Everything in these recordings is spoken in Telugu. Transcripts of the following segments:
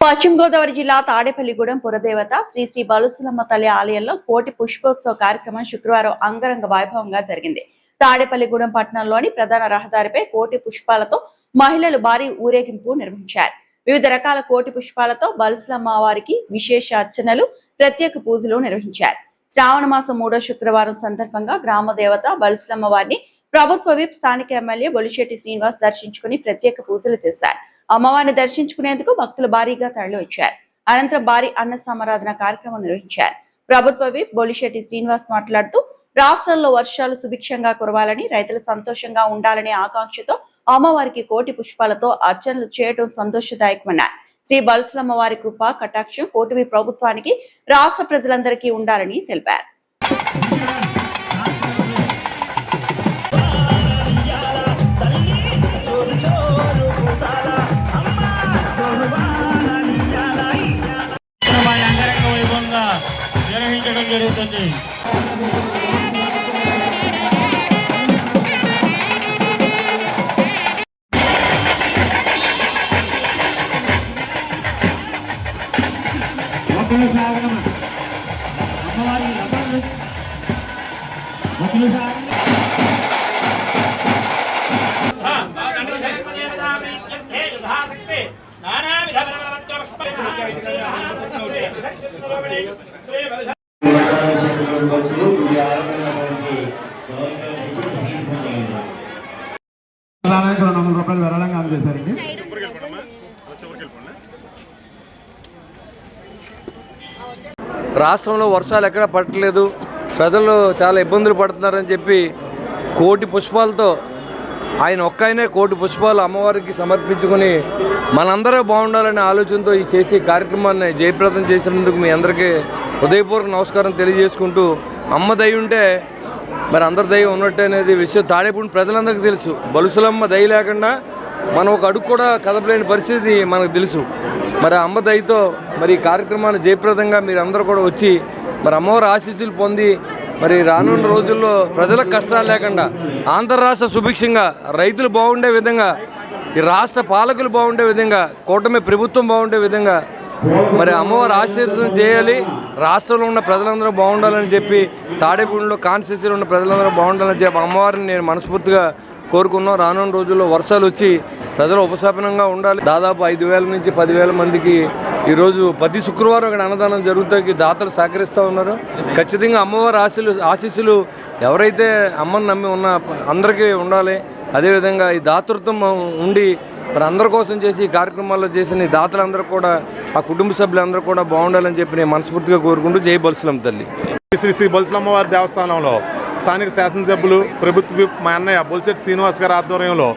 పశ్చిమ గోదావరి జిల్లా తాడేపల్లిగూడెం పురదేవత శ్రీ శ్రీ బలుసులమ్మ తల్లి ఆలయంలో కోటి పుష్పోత్సవ కార్యక్రమం శుక్రవారం అంగరంగ వైభవంగా జరిగింది. తాడేపల్లిగూడెం పట్టణంలోని ప్రధాన రహదారిపై కోటి పుష్పాలతో మహిళలు భారీ ఊరేగింపు నిర్వహించారు. వివిధ రకాల కోటి పుష్పాలతో బలుసులమ్మ వారికి విశేష అర్చనలు, ప్రత్యేక పూజలు నిర్వహించారు. శ్రావణ మాసం 3వ శుక్రవారం సందర్భంగా గ్రామ దేవత బలుసులమ్మ వారిని ప్రభుత్వ విప్ స్థానిక ఎమ్మెల్యే బొలిశెట్టి శ్రీనివాస్ దర్శించుకుని ప్రత్యేక పూజలు చేశారు. అమ్మవారిని దర్శించుకునేందుకు భక్తులు భారీగా తరలి వచ్చారు. అనంతరం భారీ అన్న సమారాధన కార్యక్రమం నిర్వహించారు. ప్రభుత్వ విప్ బొలిశెట్టి శ్రీనివాస్ మాట్లాడుతూ రాష్ట్రంలో వర్షాలు సుభిక్షంగా కురవాలని, రైతులు సంతోషంగా ఉండాలనే ఆకాంక్షతో అమ్మవారికి కోటి పుష్పాలతో అర్చనలు చేయడం సంతోషదాయకమన్నారు. శ్రీ బలుసులమ్మ వారి కృప కటాక్షం కోటివి ప్రభుత్వానికి, రాష్ట్ర ప్రజలందరికీ ఉండాలని తెలిపారు. నిర్వహించడం జరుగుతుంది. రూపాయలు విరాళంగా అందజేశారండి. రాష్ట్రంలో వర్షాలు ఎక్కడ పడట్లేదు, ప్రజలు చాలా ఇబ్బందులు పడుతున్నారని చెప్పి కోటి పుష్పాలతో ఆయన ఒక్కైనే కోటి పుష్పాలు అమ్మవారికి సమర్పించుకొని మనందరూ బాగుండాలనే ఆలోచనతో ఈ చేసే కార్యక్రమాన్ని జయప్రదం చేసినందుకు మీ అందరికీ హృదయపూర్వక నమస్కారం తెలియజేసుకుంటూ, అమ్మ దయ ఉంటే మరి అందరి దయ ఉన్నట్టు అనేది విషయం తాడేపల్లి ప్రజలందరికీ తెలుసు. బలుసులమ్మ దయ లేకుండా మనం ఒక అడుగు కూడా కదపలేని పరిస్థితి మనకు తెలుసు. మరి అమ్మ దయతో మరి ఈ కార్యక్రమాన్ని జయప్రదంగా మీరు అందరూ కూడా వచ్చి మరి అమ్మవారి ఆశీస్సులు పొంది మరి రానున్న రోజుల్లో ప్రజలకు కష్టాలు లేకుండా, ఆంధ్ర రాష్ట్ర సుభిక్షంగా, రైతులు బాగుండే విధంగా, ఈ రాష్ట్ర పాలకులు బాగుండే విధంగా, కూటమి ప్రభుత్వం బాగుండే విధంగా మరి అమ్మవారి ఆశీర్వాదం చేయాలి. రాష్ట్రంలో ఉన్న ప్రజలందరూ బాగుండాలని చెప్పి, తాడేపల్లిలో కాన్స్టిట్యూన్సీలో ఉన్న ప్రజలందరూ బాగుండాలని చెప్పి అమ్మవారిని నేను మనస్ఫూర్తిగా కోరుకున్నాం. రానున్న రోజుల్లో వర్షాలు వచ్చి ప్రజలు ఉపశమనంగా ఉండాలి. దాదాపు 5,000 నుంచి 10,000 మందికి ఈరోజు ప్రతి శుక్రవారం ఇక్కడ అన్నదానం జరుగుతాయి. దాతలు సహకరిస్తూ ఉన్నారు. ఖచ్చితంగా అమ్మవారి ఆశీస్సులు ఎవరైతే అమ్మని నమ్మి ఉన్న అందరికీ ఉండాలి. అదేవిధంగా ఈ దాతృత్వం ఉండి మరి అందరి కోసం చేసి ఈ కార్యక్రమాల్లో చేసిన ఈ దాతలందరూ కూడా, ఆ కుటుంబ సభ్యులందరూ కూడా బాగుండాలని చెప్పి నేను మనస్ఫూర్తిగా కోరుకుంటూ జై బలుసులమ్మ తల్లి. శ్రీ శ్రీ బలుసులమ్మ వారి దేవస్థానంలో స్థానిక శాసనసభ్యులు, ప్రభుత్వ మా అన్నయ్య బొలిశెట్టి శ్రీనివాస్ గారి ఆధ్వర్యంలో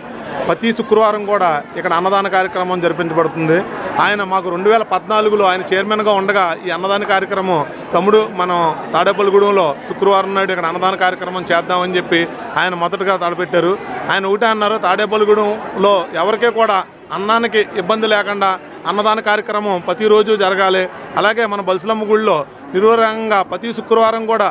ప్రతి శుక్రవారం కూడా ఇక్కడ అన్నదాన కార్యక్రమం జరిపించబడుతుంది. ఆయన మాకు 2014లో ఆయన చైర్మన్గా ఉండగా ఈ అన్నదాన కార్యక్రమం తమ్ముడు మనం తాడేపల్లిగూడెంలో శుక్రవారం నాడు ఇక్కడ అన్నదాన కార్యక్రమం చేద్దామని చెప్పి ఆయన మొదటగా తలపెట్టారు. ఆయన ఒకటే అన్నారు, తాడేపల్లిగూడెంలో ఎవరికీ కూడా అన్నానికి ఇబ్బంది లేకుండా అన్నదాన కార్యక్రమం ప్రతిరోజు జరగాలి. అలాగే మన బలుసులమ్మ గుడిలో నిర్వహంగా ప్రతి శుక్రవారం కూడా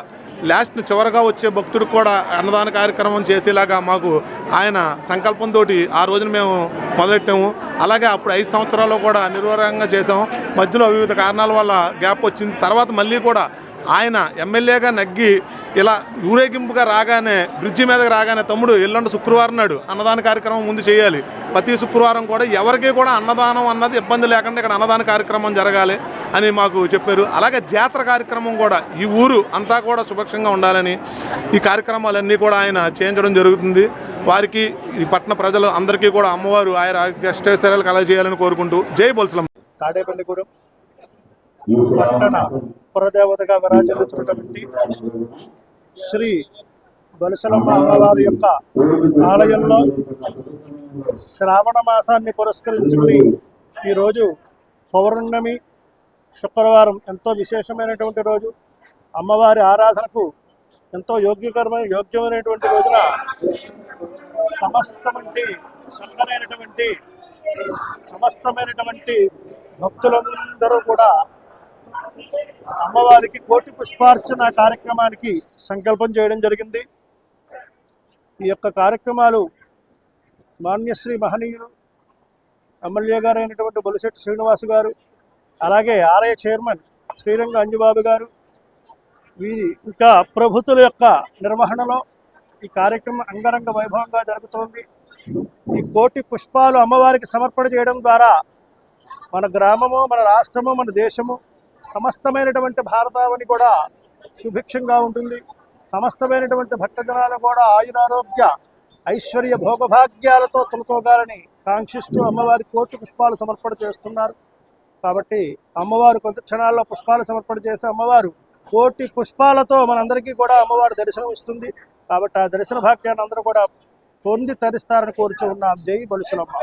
చివరగా వచ్చే భక్తుడికి కూడా అన్నదాన కార్యక్రమం చేసేలాగా మాకు ఆయన సంకల్పంతో ఆ రోజున మేము మొదలెట్టాము. అలాగే అప్పుడు 5 సంవత్సరాల్లో కూడా నిర్వహంగా చేసాము. మధ్యలో వివిధ కారణాల వల్ల గ్యాప్ వచ్చింది. తర్వాత మళ్ళీ కూడా ఆయన ఎమ్మెల్యేగా నగ్గి ఇలా ఊరేగింపుగా రాగానే, బ్రిడ్జి మీదకి రాగానే తమ్ముడు ఎల్లుండి శుక్రవారం నాడు అన్నదాన కార్యక్రమం ముందు చేయాలి. ప్రతి శుక్రవారం కూడా ఎవరికి కూడా అన్నదానం అన్నది ఇబ్బంది లేకుండా ఇక్కడ అన్నదాన కార్యక్రమం జరగాలి అని మాకు చెప్పారు. అలాగే జాతర కార్యక్రమం కూడా ఈ ఊరు అంతా కూడా సుభిక్షంగా ఉండాలని ఈ కార్యక్రమాలన్నీ కూడా ఆయన చేయించడం జరుగుతుంది. వారికి ఈ పట్టణ ప్రజలు అందరికీ కూడా అమ్మవారు ఆయన అష్టైశ్వర్యాలు కలగజేయాలని కోరుకుంటూ జై బలుసులమ్మ. తాడేపల్లిగూడెం పట్టణ పురదేవతగా విరాజిల్లుతున్నటువంటి శ్రీ బలుసులమ్మ అమ్మవారి యొక్క ఆలయంలో శ్రావణ మాసాన్ని పురస్కరించుకుని ఈరోజు పౌర్ణమి శుక్రవారం ఎంతో విశేషమైనటువంటి రోజు. అమ్మవారి ఆరాధనకు ఎంతో యోగ్యమైనటువంటి రోజున సమస్తమైనటువంటి భక్తులందరూ కూడా అమ్మవారికి కోటి పుష్పార్చన కార్యక్రమానికి సంకల్పం చేయడం జరిగింది. ఈ యొక్క కార్యక్రమాలు మాన్యశ్రీ మహనీయులు ఎమ్మెల్యే గారైనటువంటి బొలిశెట్టి శ్రీనివాస్ గారు, అలాగే ఆలయ చైర్మన్ శ్రీరంగ అంజుబాబు గారు, వీరి ఇంకా ప్రభుతుల యొక్క నిర్వహణలో ఈ కార్యక్రమం అంగరంగ వైభవంగా జరుగుతోంది. ఈ కోటి పుష్పాలు అమ్మవారికి సమర్పణ చేయడం ద్వారా మన గ్రామము, మన రాష్ట్రము, మన దేశము, సమస్తమైనటువంటి భారతావని కూడా సుభిక్షంగా ఉంటుంది. సమస్తమైనటువంటి భక్తజనాలు కూడా ఆయురారోగ్య ఐశ్వర్య భోగభాగ్యాలతో తొలతోగాలని కాంక్షిస్తూ అమ్మవారి కోటి పుష్పాలు సమర్పణ చేస్తున్నారు. కాబట్టి అమ్మవారు కొంత క్షణాల్లో పుష్పాలు సమర్పణ చేసి అమ్మవారు కోటి పుష్పాలతో మనందరికీ కూడా అమ్మవారి దర్శనం ఇస్తుంది. కాబట్టి ఆ దర్శన భాగ్యాన్ని అందరూ కూడా పొంది తరిస్తారని కోరుచూ ఉన్నాం. జై బలుసులమ్మ.